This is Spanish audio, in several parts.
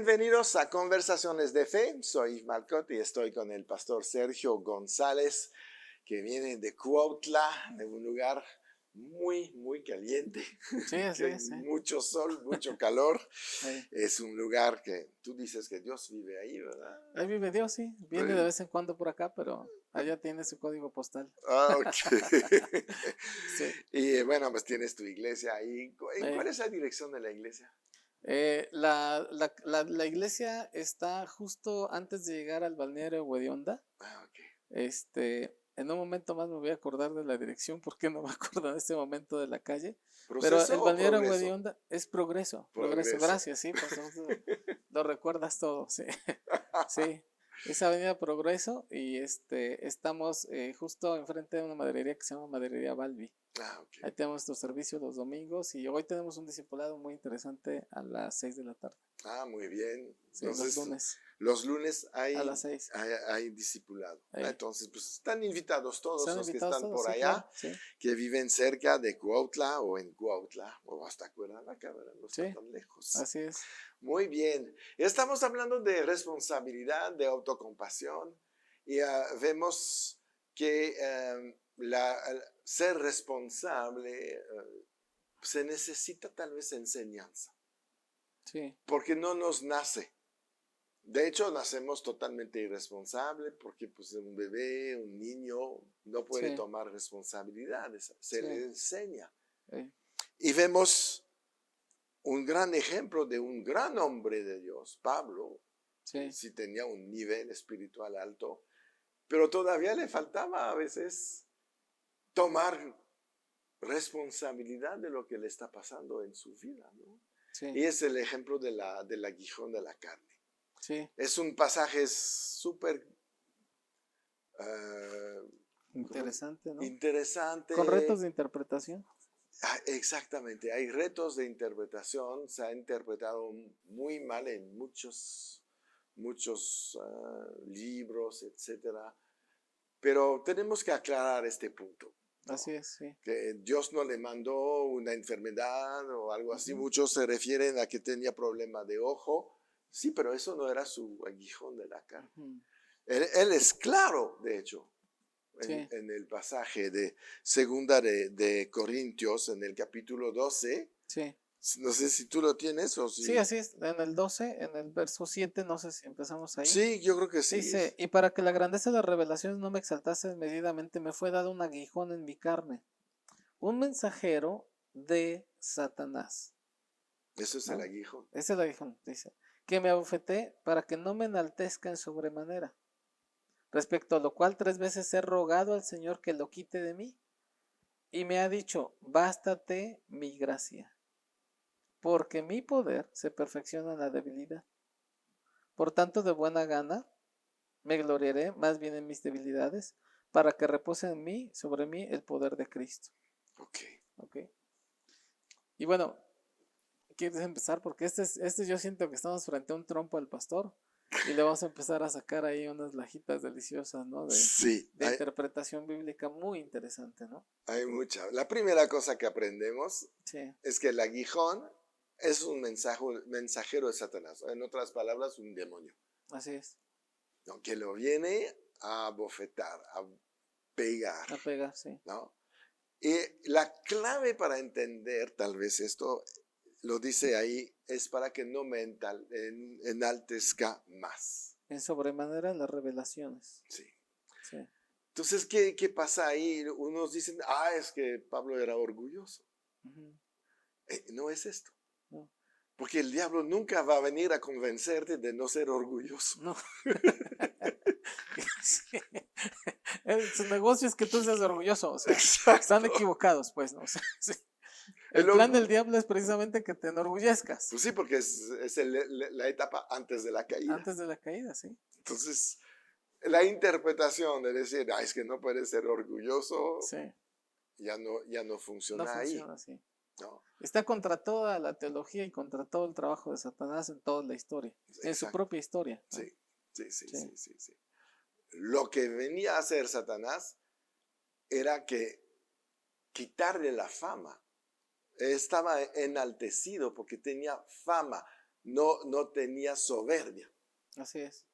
Bienvenidos a Conversaciones de Fe. Soy Marcot y estoy con el pastor Sergio González, que viene de Cuautla, de un lugar muy caliente. Sí, así Que hay es, sí. mucho sol, mucho calor. Sí. Es un lugar que tú dices que Dios vive ahí, ¿verdad? Ahí vive Dios, sí. Viene de vez en cuando por acá, pero allá tiene su código postal. Ok. Sí. Y bueno, pues tienes tu iglesia ahí. ¿Cuál Eh, es la dirección de la iglesia? la iglesia está justo antes de llegar al balneario Huedionda. Ok. En un momento más me voy a acordar de la dirección porque no me acuerdo en este momento de la calle. Pero ¿Proceso el o balneario progreso? Huedionda es Progreso. Progreso, Progreso. gracias, sí, pues lo recuerdas todo, sí. Sí, es Avenida Progreso y estamos justo enfrente de una maderería que se llama Maderería Balbi. Ok. Ahí tenemos nuestro servicio los domingos y hoy tenemos un discipulado muy interesante a las 6 de la tarde. Muy bien. Sí, los Entonces, lunes los lunes a hay, las 6. hay, hay discipulado. Ahí. Entonces, pues están invitados todos ¿Están los que invitados están todos? por Sí, allá, claro, sí. que viven cerca de Cuautla o en Cuautla o hasta Cuernavaca, ¿verdad? No está Sí, tan lejos. así es. Muy bien. Estamos hablando de responsabilidad, de autocompasión y vemos que ser responsable se necesita tal vez enseñanza, Sí, porque no nos nace. De hecho, nacemos totalmente irresponsables porque pues, un bebé, un niño, no puede sí, tomar responsabilidades, se le sí. enseña. eh, Y vemos un gran ejemplo de un gran hombre de Dios, Pablo, que sí, sí tenía un nivel espiritual alto, pero todavía le faltaba a veces tomar responsabilidad de lo que le está pasando en su vida, ¿no? sí, Y es el ejemplo del aguijón de la carne. sí. Es un pasaje súper Interesante, ¿no? Con retos interesante. de interpretación. Exactamente, hay retos de interpretación, se ha interpretado muy mal en muchos libros, etcétera. Pero tenemos que aclarar este punto, Así ¿no? es, sí. Que Dios no le mandó una enfermedad o algo así. Ujú, Muchos se refieren a que tenía problema de ojo. Sí, pero eso no era su aguijón de la carne. ujú. Él es claro, de hecho, Sí, en el pasaje de segunda de Corintios, en el capítulo 12. sí. No sé si tú lo tienes o Sí, si... así es. En el 12, en el verso 7, no sé si empezamos ahí. Sí, yo creo que sí. Dice, y para que la grandeza de las revelaciones no me exaltase desmedidamente, me fue dado un aguijón en mi carne, un mensajero de Satanás, Eso es el ¿no? aguijón. Ese es el aguijón, dice, que me abofeté para que no me enaltezca en sobremanera, respecto a lo cual 3 veces he rogado al Señor que lo quite de mí, y me ha dicho, bástate mi gracia, porque mi poder se perfecciona en la debilidad. Por tanto, de buena gana, me gloriaré más bien en mis debilidades, para que repose en mí, sobre mí, el poder de Cristo. Ok. ¿Ok? Y bueno, ¿quieres empezar? Porque yo siento que estamos frente a un trompo al pastor y le vamos a empezar a sacar ahí unas lajitas deliciosas, ¿no? Sí, De interpretación bíblica muy interesante, ¿no? hay mucha. La primera cosa que aprendemos Sí, es que el aguijón es un mensajero de Satanás. En otras palabras, un demonio, así es. ¿no? Que lo viene a bofetar, a pegar, A pegar, sí. ¿no? Y la clave para entender, tal vez esto lo dice ahí, es para que no me enaltezca más. En sobremanera las revelaciones. Sí. Sí. Entonces, ¿qué pasa ahí? Unos dicen, es que Pablo era orgulloso. Ujú. No es esto. No. Porque el diablo nunca va a venir a convencerte de no ser orgulloso. No. Sí. Su negocio es que tú seas orgulloso, o sea, están Exacto. equivocados, pues, ¿no? O sea, sí. El El plan del orgullo. diablo es precisamente que te enorgullezcas Pues sí, porque es la etapa antes de la caída. antes de la caída, ¿sí? Entonces, la interpretación de decir, es que no puedes ser orgulloso, Sí, ya no no funciona ahí. funciona así. No, Está contra toda la teología y contra todo el trabajo de Satanás en toda la historia, en su exacto. propia historia, ¿no? Sí, sí, sí, Sí, sí, sí, sí. Lo que venía a hacer Satanás era que quitarle la fama. Estaba enaltecido porque tenía fama. no tenía soberbia. Así es.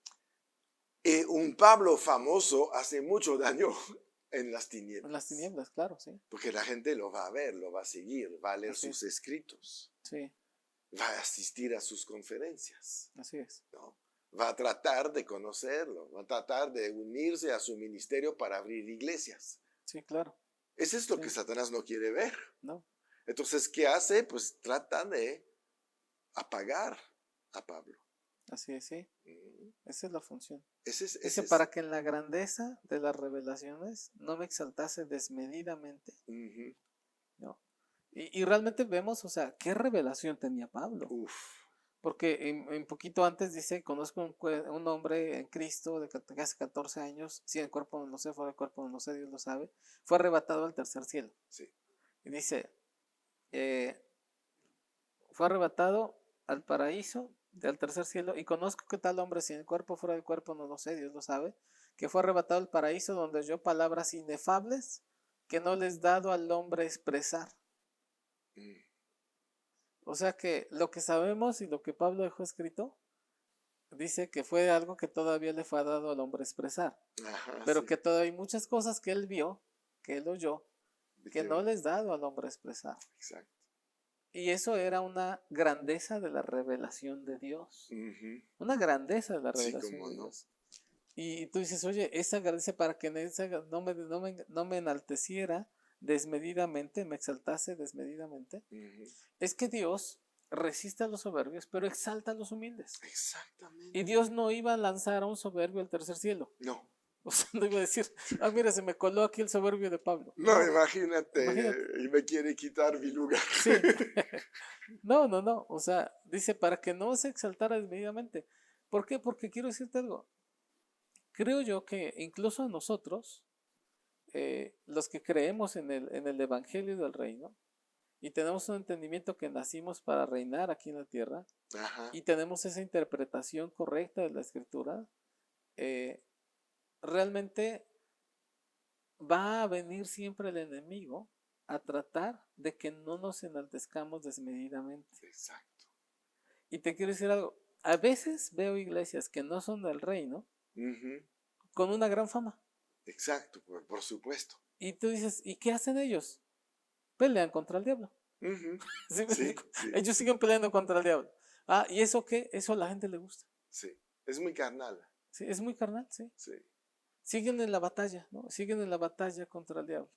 Un Pablo famoso hace mucho daño en las En las tinieblas, tinieblas, claro, sí. porque la gente lo va a ver, lo va a seguir, va a leer Así sus es. escritos, Sí, va a asistir a sus conferencias, así es. ¿no? Va a tratar de conocerlo, va a tratar de unirse a su ministerio para abrir iglesias. Sí, claro. Eso es lo Sí. que Satanás no quiere ver. No, Entonces, ¿qué hace? Pues trata de apagar a Pablo. así es, sí. Mm. Esa es la función. Ese es, Dice, para que en la grandeza de las revelaciones no me exaltase desmedidamente, ujú. ¿no? Y realmente vemos, o sea, ¿qué revelación tenía Pablo? Uf. Porque en poquito antes dice, conozco un hombre en Cristo de hace 14 años, si en el cuerpo no lo sé, fuera del cuerpo no lo sé, Dios lo sabe, fue arrebatado al tercer cielo. Sí. Y dice, eh, fue arrebatado al paraíso, al tercer cielo, y conozco que tal hombre, si en el cuerpo fuera del cuerpo no lo sé, Dios lo sabe, que fue arrebatado al paraíso donde oyó palabras inefables que no les dado al hombre expresar. Mm. O sea que lo que sabemos y lo que Pablo dejó escrito, dice que fue algo que todavía le fue dado al hombre expresar, Ajá, pero sí. que todavía hay muchas cosas que él vio, que él oyó, ¿De que qué no va? les dado al hombre expresar. Exacto. Y eso era una grandeza de la revelación de Dios. Ujú. Una grandeza de la Sí, revelación cómo de no. Dios. Y tú dices, oye, esa grandeza para que no me enalteciera desmedidamente, me exaltase desmedidamente, Ujú. es que Dios resiste a los soberbios, pero exalta a los humildes. Y Exactamente. Dios no iba a lanzar a un soberbio al tercer cielo. No. O sea, no iba a decir, ah, mira, se me coló aquí el soberbio de Pablo. No, No, imagínate, imagínate. y me quiere quitar mi lugar. Sí. No, no, no. O sea, dice, para que no se exaltara desmedidamente. ¿Por qué? Porque quiero decirte algo. Creo yo que incluso a nosotros, los que creemos en el Evangelio del Reino, y tenemos un entendimiento que nacimos para reinar aquí en la tierra, Ajá. y tenemos esa interpretación correcta de la Escritura, eh, realmente va a venir siempre el enemigo a tratar de que no nos enaltezcamos desmedidamente. Exacto. Y te quiero decir algo, a veces veo iglesias que no son del reino Ujú. con una gran fama. Exacto, por supuesto. Y tú dices, ¿y qué hacen ellos? Pelean contra el diablo. Ujú. ¿Sí me Sí, explico? sí, Ellos sí, siguen peleando contra el diablo. Ah, ¿y eso qué? Eso a la gente le gusta. sí. Es muy carnal. Sí, es muy carnal, sí. Sí. Siguen en la batalla, ¿no? Siguen en la batalla contra el diablo.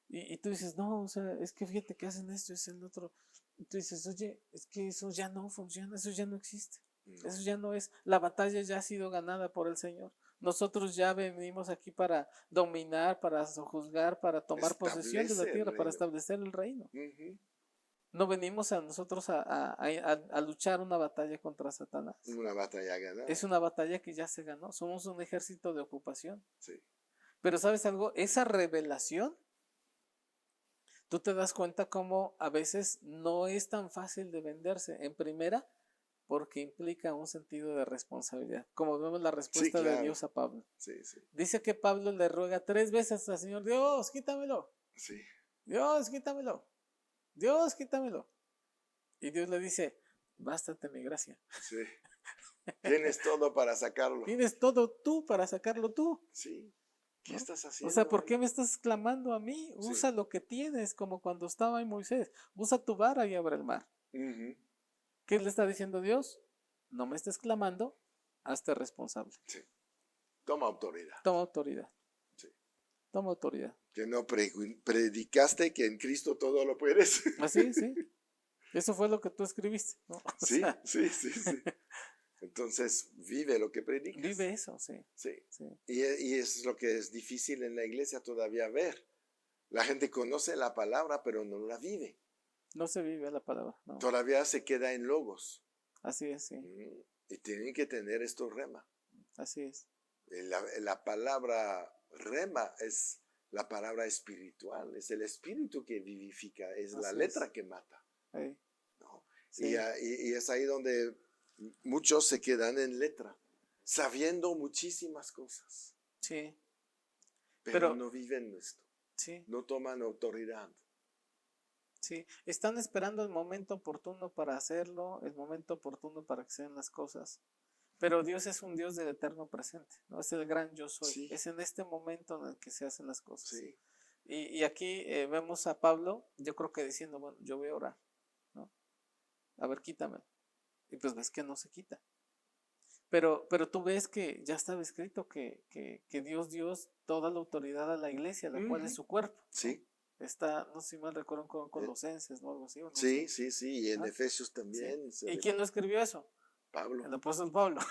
Y tú dices, no, o sea, es que fíjate que hacen esto, es el otro. Y tú dices, oye, es que eso ya no funciona, eso ya no existe. No. Eso ya no es, la batalla ya ha sido ganada por el Señor. Nosotros ya venimos aquí para dominar, para sojuzgar, para tomar posesión de la Establece el tierra, para reino. establecer el reino. Ujú. No venimos a nosotros a luchar una batalla contra Satanás. Una batalla ganada. Es una batalla que ya se ganó. Somos un ejército de ocupación. Sí. Pero ¿sabes algo? Esa revelación, tú te das cuenta cómo a veces no es tan fácil de venderse. En primera, porque implica un sentido de responsabilidad. Como vemos la Sí, respuesta de claro. Dios a Pablo. Sí, sí. Dice que Pablo le ruega 3 veces al Señor, Dios, quítamelo. Sí. Dios, quítamelo. Dios, quítamelo. Y Dios le dice, bástate mi gracia. Sí. Tienes todo para sacarlo. Tienes todo tú para sacarlo tú. Sí. ¿Qué ¿No? estás O sea, haciendo ¿por qué ahí? me estás clamando a mí? Sí. Usa lo que tienes, como cuando estaba en Moisés. Usa tu vara y abre el mar. Ujú. ¿Qué le está diciendo Dios? No me estés clamando, hazte responsable. Sí. Toma autoridad. Toma autoridad. Sí. Toma autoridad. Que no predicaste que en Cristo todo lo puedes. Así, sí. Eso fue lo que tú escribiste, ¿no? O Sí, sea, sí, sí, sí. Entonces, vive lo que predicas. vive eso, sí. Sí. Sí. Y es lo que es difícil en la iglesia todavía ver. La gente conoce la palabra, pero no la vive. No se vive la palabra, no. Todavía se queda en logos. Así es, sí. Y tienen que tener esto rema. Así es. La palabra rema es la palabra espiritual. Es el espíritu que vivifica. Es la Así letra es. que mata. Ahí. ¿No? Sí. Y es ahí donde muchos se quedan en letra, sabiendo muchísimas cosas, Sí. pero Pero, no viven esto, sí. no toman autoridad. Sí, están esperando el momento oportuno para hacerlo, el momento oportuno para que sean las cosas. Pero Dios es un Dios del eterno presente, ¿no? Es el gran yo soy. Sí, Es en este momento en el que se hacen las cosas. sí. Y aquí vemos a Pablo, yo creo que diciendo, bueno, yo voy a orar, ¿no? A ver, quítamelo. Y pues ves que no se quita. Pero tú ves que ya estaba escrito que Dios toda la autoridad a la iglesia, la cual es Ujú. su cuerpo, ¿no? Sí, Está, no sé si mal recuerdo, con eh, Colosenses, ¿no? Algo así, o no sé. sí, sí, sí. Y en ¿Ah? Efesios Sí. también se ¿Y ve quién lo escribió eso? Pablo. El apóstol Pablo.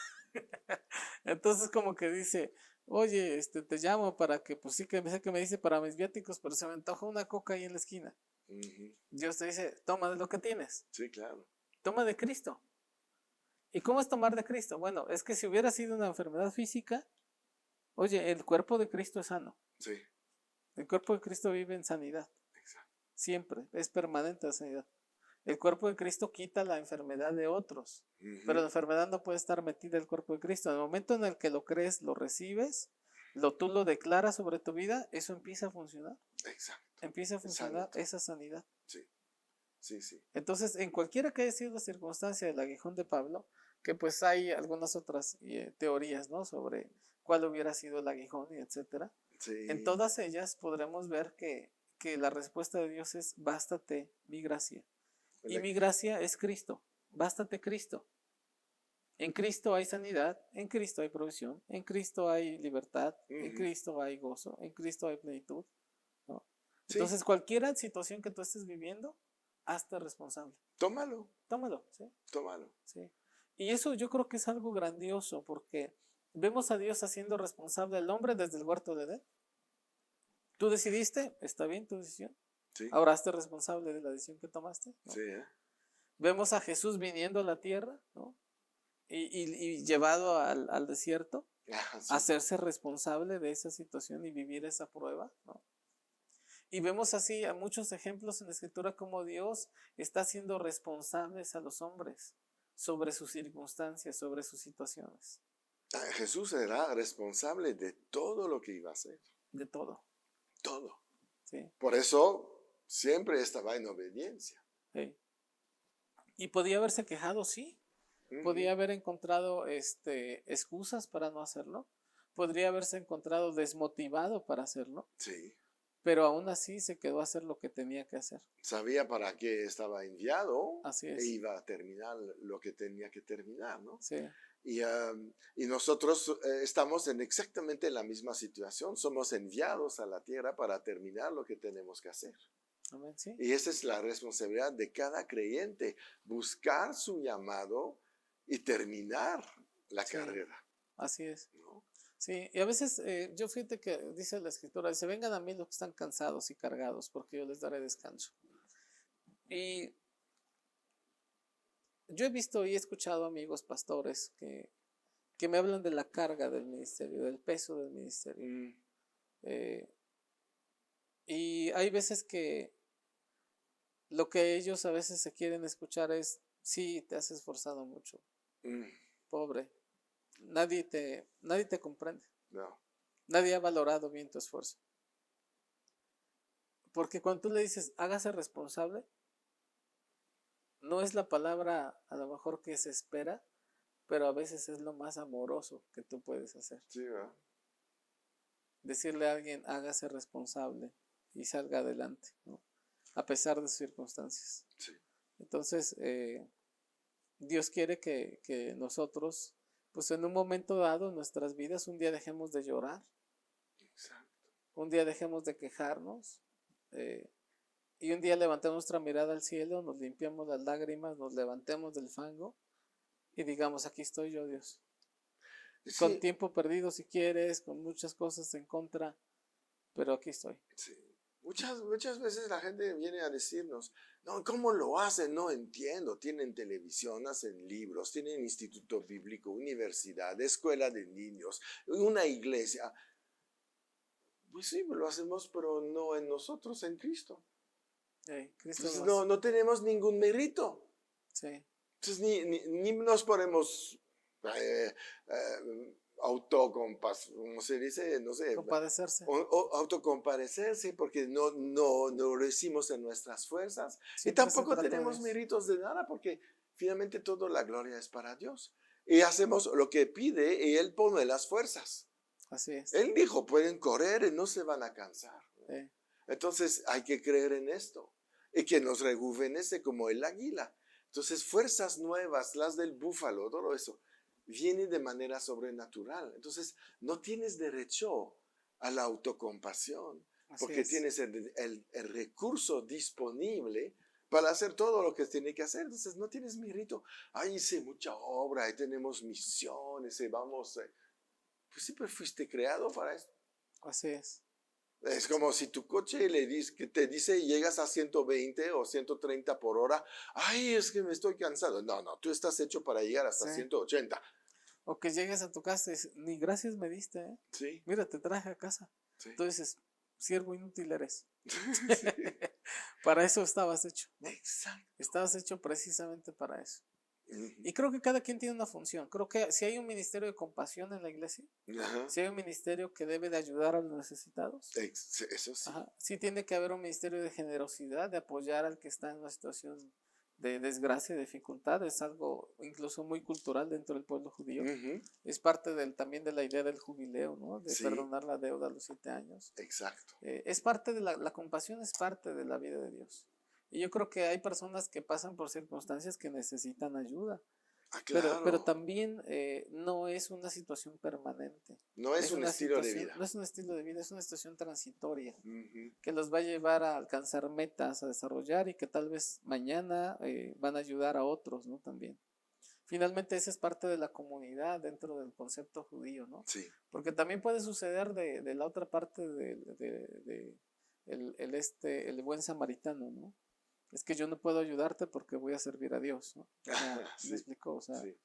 Entonces como que dice, oye, te llamo para que, pues sí que sé que me dice para mis viáticos, pero se me antoja una coca ahí en la esquina. Ujú. Dios te dice, toma de lo que tienes, Sí, claro. toma de Cristo. ¿Y cómo es tomar de Cristo? Bueno, es que si hubiera sido una enfermedad física, oye, el cuerpo de Cristo es sano. Sí, El cuerpo de Cristo vive en sanidad, exacto. siempre, es permanente la sanidad. El cuerpo de Cristo quita la enfermedad de otros, pero Ujú. la enfermedad no puede estar metida en el cuerpo de Cristo. En el momento en el que lo crees, lo recibes, tú lo declaras sobre tu vida, eso empieza a funcionar. Exacto. Empieza a Es funcionar sanito. esa sanidad. Sí, sí, sí. Entonces, en cualquiera que haya sido la circunstancia del aguijón de Pablo, que pues hay algunas otras teorías, ¿no? Sobre cuál hubiera sido el aguijón y etcétera. En Sí. todas ellas podremos ver que la respuesta de Dios es bástate mi gracia. Y La- mi gracia es Cristo. Bástate Cristo. En Cristo hay sanidad, en Cristo hay provisión, en Cristo hay libertad, en Ujú. Cristo hay gozo, en Cristo hay plenitud, ¿no? Sí, Entonces, cualquier situación que tú estés viviendo, hazte responsable. tómalo, Tómalo, ¿sí? tómalo. Sí. Y eso yo creo que es algo grandioso porque vemos a Dios haciendo responsable al hombre desde el huerto de Edén. Tú decidiste, está bien tu decisión. Sí, Ahora hazte responsable de la decisión que tomaste, sí, ¿no? Vemos a Jesús viniendo a la tierra, ¿no? Y llevado al desierto, Ah, a sí. hacerse responsable de esa situación y vivir esa prueba, ¿no? Y vemos así a muchos ejemplos en la escritura como Dios está haciendo responsables a los hombres sobre sus circunstancias, sobre sus situaciones, Jesús era responsable de todo lo que iba a hacer. de todo, Todo. ¿sí? Por eso siempre estaba en obediencia. Sí. Y podía haberse quejado, sí, Ujú. podía haber encontrado excusas para no hacerlo, podría haberse encontrado desmotivado para hacerlo, Sí. pero aún así se quedó a hacer lo que tenía que hacer. Sabía para qué estaba enviado Así e es, iba a terminar lo que tenía que terminar, ¿no? sí, Y nosotros estamos en exactamente la misma situación. Somos enviados a la tierra para terminar lo que tenemos que hacer. amén, sí, Y esa es la responsabilidad de cada creyente, buscar su llamado y terminar la sí, carrera, así es. ¿no? Sí, y a veces yo fíjate que dice la escritura, dice, vengan a mí los que están cansados y cargados, porque yo les daré descanso. Y yo he visto y he escuchado amigos pastores que me hablan de la carga del ministerio, del peso del ministerio. Mm, Eh, y hay veces que lo que ellos a veces se quieren escuchar es, sí, te has esforzado mucho, mm, pobre, nadie te comprende, no, nadie ha valorado bien tu esfuerzo. Porque cuando tú le dices, hágase responsable, no es la palabra a lo mejor que se espera, pero a veces es lo más amoroso que tú puedes hacer. sí, ¿verdad? Decirle a alguien, hágase responsable y salga adelante, ¿no? A pesar de sus circunstancias. Sí, Entonces, Dios quiere que nosotros, pues en un momento dado en nuestras vidas, un día dejemos de llorar, exacto. un día dejemos de quejarnos, eh, y un día levantemos nuestra mirada al cielo, nos limpiamos las lágrimas, nos levantemos del fango y digamos, aquí estoy yo, Dios. Con Sí, tiempo perdido si quieres, con muchas cosas en contra, pero aquí estoy. sí. Muchas veces la gente viene a decirnos, no, ¿cómo lo hacen? No entiendo. Tienen televisión, hacen libros, tienen instituto bíblico, universidad, escuela de niños, una iglesia. Pues sí, lo hacemos, pero no en nosotros, en Cristo. Cristo Entonces nos, no tenemos ningún mérito. sí, Entonces ni nos ponemos ¿cómo se dice? No sé, Compadecerse. autocompadecerse porque no lo hicimos en nuestras fuerzas. Y Siempre se tampoco trata de tenemos eso. méritos de nada porque finalmente toda la gloria es para Dios. Y hacemos lo que pide y Él pone las fuerzas. Así es. Él dijo, pueden correr y no se van a cansar. Sí. Entonces hay que creer en esto y que nos rejuvenece como el águila. Entonces fuerzas nuevas, las del búfalo, todo eso, viene de manera sobrenatural. Entonces no tienes derecho a la autocompasión Así porque es. tienes el recurso disponible para hacer todo lo que tiene que hacer. Entonces no tienes mérito. Ay, hice mucha obra y tenemos misiones y vamos. Pues siempre fuiste creado para eso. Así es. Es como si tu coche que te dice llegas a 120 o 130 por hora. Ay, es que me estoy cansado. No, tú estás hecho para llegar hasta Sí. 180. O que llegues a tu casa y dices, ni gracias me diste, ¿eh? Sí, Mira, te traje a casa. sí. Entonces, siervo inútil eres. Sí. Para eso estabas hecho, ¿no? Exacto. Estabas hecho precisamente para eso. Ujú. Y creo que cada quien tiene una función. Creo que si hay un ministerio de compasión en la iglesia, Ajá. si hay un ministerio que debe de ayudar a los necesitados, Eso sí. ajá, sí tiene que haber un ministerio de generosidad, de apoyar al que está en una situación de desgracia y dificultad. Es algo incluso muy cultural dentro del pueblo judío. Ujú. Es parte también de la idea del jubileo, ¿no? De Sí. perdonar la deuda a los 7 años. Exacto. Es parte de la compasión, es parte de la vida de Dios. Y yo creo que hay personas que pasan por circunstancias que necesitan ayuda. Pero Claro. también no es una situación permanente. No es un una estilo de situación, vida. no es un estilo de vida, es una situación transitoria Ujú. que los va a llevar a alcanzar metas, a desarrollar y que tal vez mañana van a ayudar a otros, ¿no? También. Finalmente, esa es parte de la comunidad dentro del concepto judío, ¿no? Sí. Porque también puede suceder de la otra parte el buen samaritano, ¿no? Es que yo no puedo ayudarte porque voy a servir a Dios, ¿no? O sea, Sí. me explicó, o sea, Sí.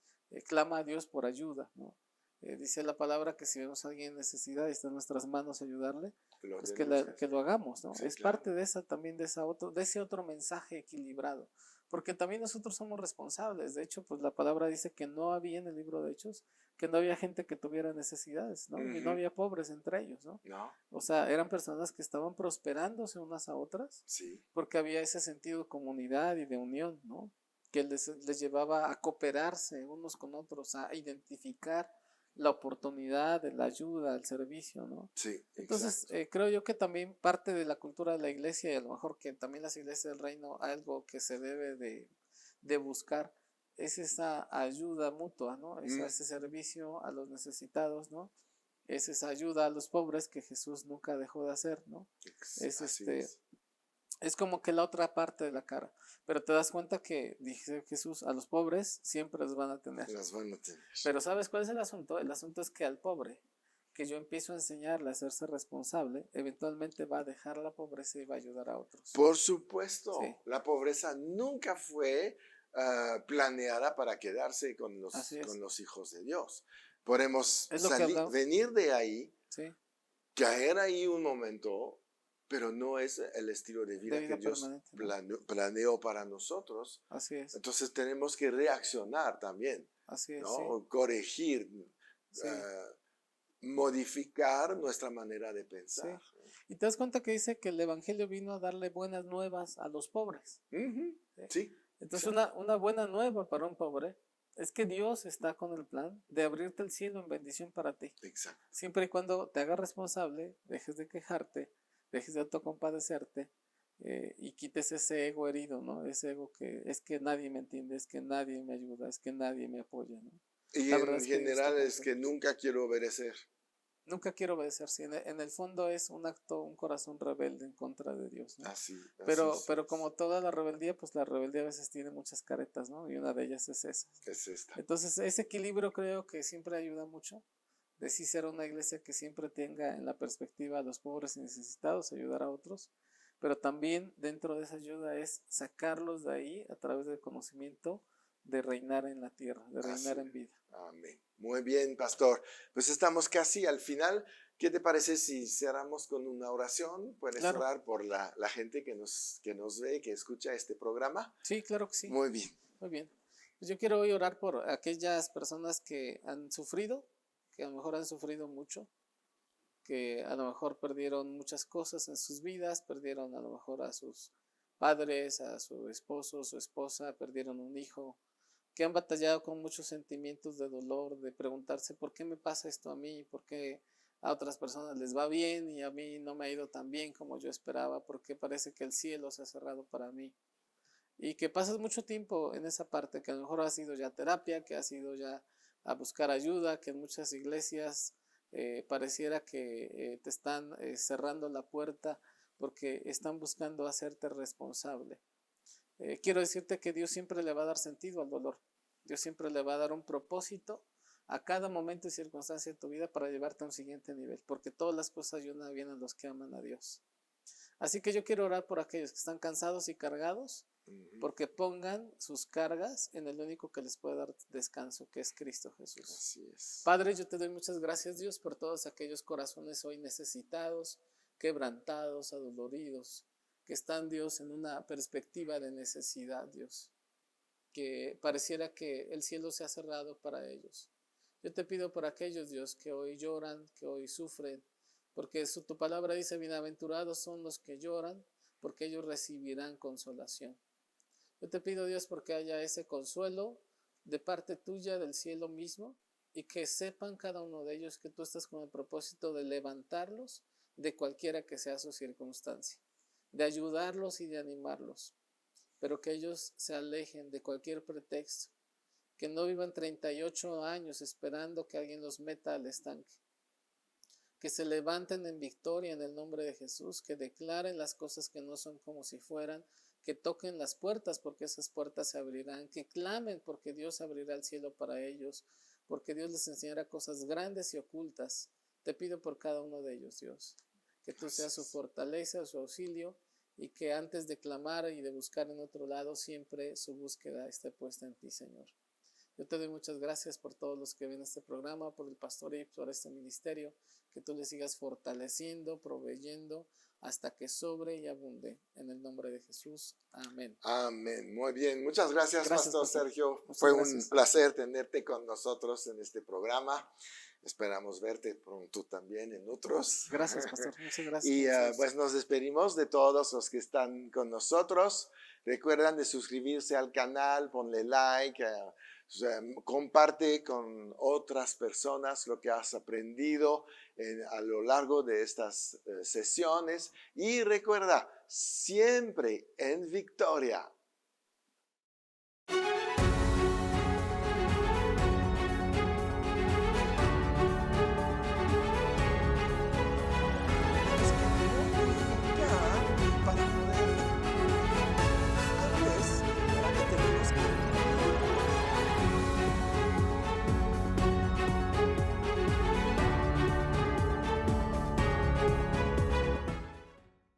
clama a Dios por ayuda, ¿no? Dice la palabra que si vemos a alguien en necesidad y está en nuestras manos ayudarle, Lo pues tenemos que lo hagamos, ¿no? Sí, Es claro. parte de esa también, de ese otro mensaje equilibrado, porque también nosotros somos responsables. De hecho, pues la palabra dice que no había en el libro de Hechos, que no había gente que tuviera necesidades, ¿no? Y no Ujú. había pobres entre ellos, ¿no? No. O sea, eran personas que estaban prosperándose unas a otras, Sí. porque había ese sentido de comunidad y de unión, ¿no? Que les llevaba a cooperarse unos con otros, a identificar la oportunidad, la ayuda, el servicio, ¿no? Sí. Entonces, Exacto. creo yo que también parte de la cultura de la iglesia y a lo mejor que también las iglesias del reino, algo que se debe de buscar es esa ayuda mutua, ¿no? Ese servicio a los necesitados, ¿no? Es esa ayuda a los pobres que Jesús nunca dejó de hacer, ¿no? Es Así es. es como que la otra parte de la cara. Pero te das cuenta que, dice Jesús, a los pobres siempre los van a tener. Las van a tener. Pero ¿sabes cuál es el asunto? El asunto es que al pobre, que yo empiezo a enseñarle a hacerse responsable, eventualmente va a dejar la pobreza y va a ayudar a otros. Por supuesto, Sí. la pobreza nunca fue planeada para quedarse con Así es. los hijos de Dios. Podemos Es lo que hablamos. venir de ahí, Sí, caer ahí un momento, pero no es el estilo de vida que Dios permanente, ¿no? planeó para nosotros. Así es. Entonces tenemos que reaccionar también, Así es, ¿no? sí. Corregir, Sí. modificar nuestra manera de pensar. Sí. Y te das cuenta que dice que el evangelio vino a darle buenas nuevas a los pobres. Ujú. ¿Sí? Sí. Entonces una buena nueva para un pobre es que Dios está con el plan de abrirte el cielo en bendición para ti. Exacto. Siempre y cuando te hagas responsable, dejes de quejarte, dejes de autocompadecerte y quites ese ego herido, ¿no? Ese ego que es que nadie me entiende, es que nadie me ayuda, es que nadie me apoya, ¿no? Y La verdad en es que Dios está general es contigo. que nunca quiero obedecer. Nunca quiero obedecer, si en el fondo es un acto, un corazón rebelde en contra de Dios, ¿no? Así Pero es. como toda la rebeldía, pues la rebeldía a veces tiene muchas caretas, ¿no? Y una de ellas es esa. Es esta. Entonces, ese equilibrio creo que siempre ayuda mucho. De sí ser una iglesia que siempre tenga en la perspectiva a los pobres y necesitados, ayudar a otros. Pero también dentro de esa ayuda es sacarlos de ahí a través del conocimiento de reinar en la tierra, de reinar en vida. Amén. Muy bien, pastor. Pues estamos casi al final. ¿Qué te parece si cerramos con una oración? ¿Puedes Claro. orar por la gente que nos ve, que escucha este programa? Sí, claro que sí. Muy bien. Muy bien. Pues yo quiero hoy orar por aquellas personas que han sufrido, que a lo mejor han sufrido mucho, que a lo mejor perdieron muchas cosas en sus vidas, perdieron a lo mejor a sus padres, a su esposo, su esposa, perdieron un hijo, que han batallado con muchos sentimientos de dolor, de preguntarse por qué me pasa esto a mí, por qué a otras personas les va bien y a mí no me ha ido tan bien como yo esperaba, porque parece que el cielo se ha cerrado para mí. Y que pasas mucho tiempo en esa parte, que a lo mejor has ido ya a terapia, que has ido ya a buscar ayuda, que en muchas iglesias pareciera que te están cerrando la puerta porque están buscando hacerte responsable. Quiero decirte que Dios siempre le va a dar sentido al dolor. Dios siempre le va a dar un propósito a cada momento y circunstancia de tu vida para llevarte a un siguiente nivel, porque todas las cosas ayudan bien a los que aman a Dios. Así que yo quiero orar por aquellos que están cansados y cargados, porque pongan sus cargas en el único que les puede dar descanso, que es Cristo Jesús. Así es. Padre, yo te doy muchas gracias, Dios, por todos aquellos corazones hoy necesitados, quebrantados, adoloridos, que están, Dios, en una perspectiva de necesidad, Dios, que pareciera que el cielo se ha cerrado para ellos. Yo te pido por aquellos, Dios, que hoy lloran, que hoy sufren, porque tu palabra dice, bienaventurados son los que lloran, porque ellos recibirán consolación. Yo te pido, Dios, porque haya ese consuelo de parte tuya del cielo mismo y que sepan cada uno de ellos que tú estás con el propósito de levantarlos de cualquiera que sea su circunstancia, de ayudarlos y de animarlos, pero que ellos se alejen de cualquier pretexto, que no vivan 38 años esperando que alguien los meta al estanque, que se levanten en victoria en el nombre de Jesús, que declaren las cosas que no son como si fueran, que toquen las puertas porque esas puertas se abrirán, que clamen porque Dios abrirá el cielo para ellos, porque Dios les enseñará cosas grandes y ocultas. Te pido por cada uno de ellos, Dios, que tú seas su fortaleza, su auxilio, y que antes de clamar y de buscar en otro lado, siempre su búsqueda esté puesta en ti, Señor. Yo te doy muchas gracias por todos los que ven este programa, por el pastor y por este ministerio, que tú le sigas fortaleciendo, proveyendo, hasta que sobre y abunde. En el nombre de Jesús. Amén. Amén. Muy bien. Muchas gracias, Pastor Sergio. Muchas Fue gracias. un placer tenerte con nosotros en este programa. Esperamos verte pronto también en otros. Gracias, Pastor. Muchas gracias. Y pues nos despedimos de todos los que están con nosotros. Recuerden de suscribirse al canal, ponle like, comparte con otras personas lo que has aprendido a lo largo de estas sesiones. Y recuerda, siempre en victoria.